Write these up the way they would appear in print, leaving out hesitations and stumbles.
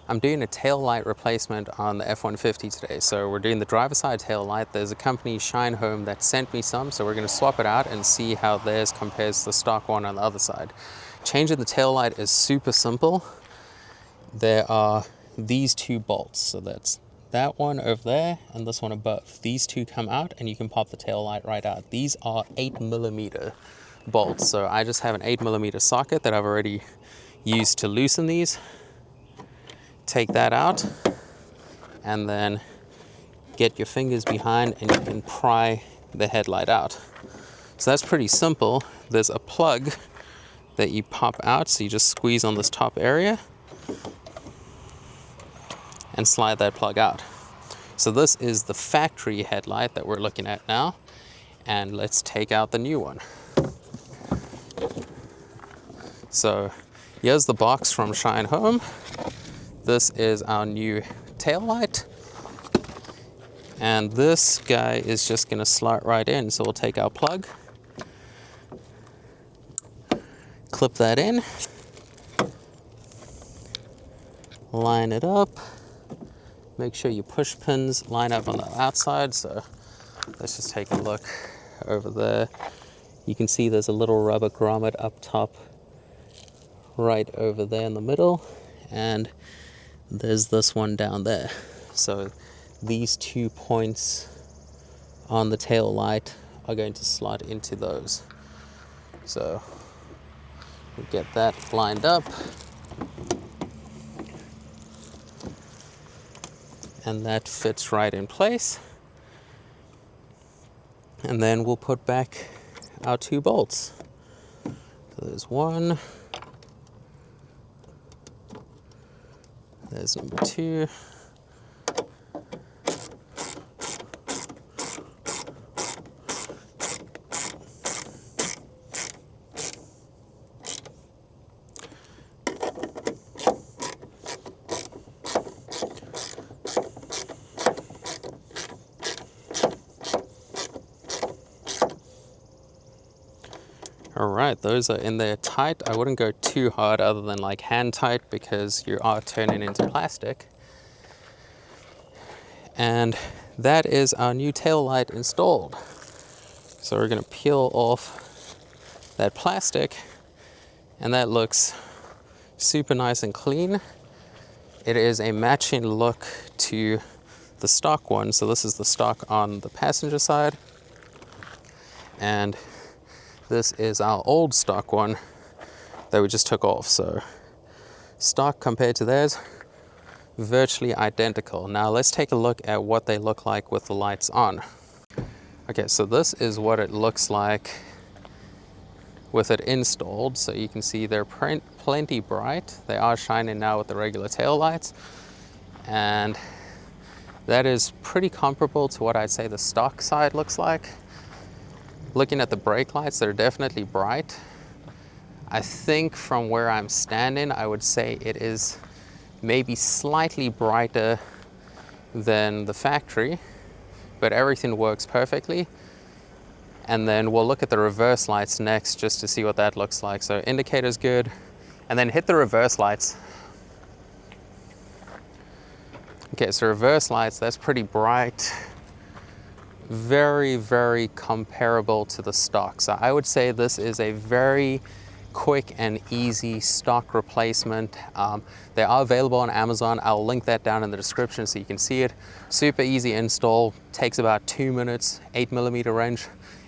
I'm doing a tail light replacement on the F-150 today. So we're doing the driver side tail light. There's a company, Shinehome, that sent me some, so we're going to swap it out and see how theirs compares to the stock one on the other side. Changing the tail light is super simple. There are these two bolts, so that's that one over there and this one above. These two come out and you can pop the tail light right out. These are 8mm bolts, so I just have an 8mm socket that I've already used to loosen these. Take that out and then get your fingers behind and you can pry the headlight out. So that's pretty simple. There's a plug that you pop out, so you just squeeze on this top area and slide that plug out. So this is the factory headlight that we're looking at now, and let's take out the new one. So here's the box from Shinehome. This is our new tail light, and this guy is just going to slide right in. So we'll take our plug, clip that in, line it up, make sure your push pins line up on the outside. So let's just take a look over there. You can see there's a little rubber grommet up top right over there in the middle, and there's this one down there. So these 2 points on the tail light are going to slot into those. So we'll get that lined up, and that fits right in place. And then we'll put back our 2 bolts. So there's one, there's number 2. All right, those are in there tight. I wouldn't go too hard other than like hand tight, because you are turning into plastic. And that is our new tail light installed. So we're gonna peel off that plastic, and that looks super nice and clean. It is a matching look to the stock one. So this is the stock on the passenger side, and this is our old stock one that we just took off. So stock compared to theirs, virtually identical. Now let's take a look at what they look like with the lights on. Okay, so this is what it looks like with it installed. So you can see they're plenty bright. They are shining now with the regular tail lights, and that is pretty comparable to what I'd say the stock side looks like. Looking at the brake lights, they're definitely bright. I think from where I'm standing, I would say it is maybe slightly brighter than the factory, but everything works perfectly. And then we'll look at the reverse lights next just to see what that looks like. So indicator's good, and then hit the reverse lights. Okay, so reverse lights, that's pretty bright. Very, very comparable to the stock. So I would say this is a very quick and easy stock replacement. They are available on Amazon. I'll link that down in the description so you can see it. Super easy install, takes about 2 minutes, 8mm range,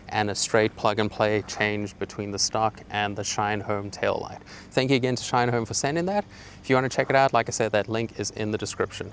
and a straight plug and play change between the stock and the Shinehome tail light. Thank you again to Shinehome for sending that. If you want to check it out, like I said, that link is in the description.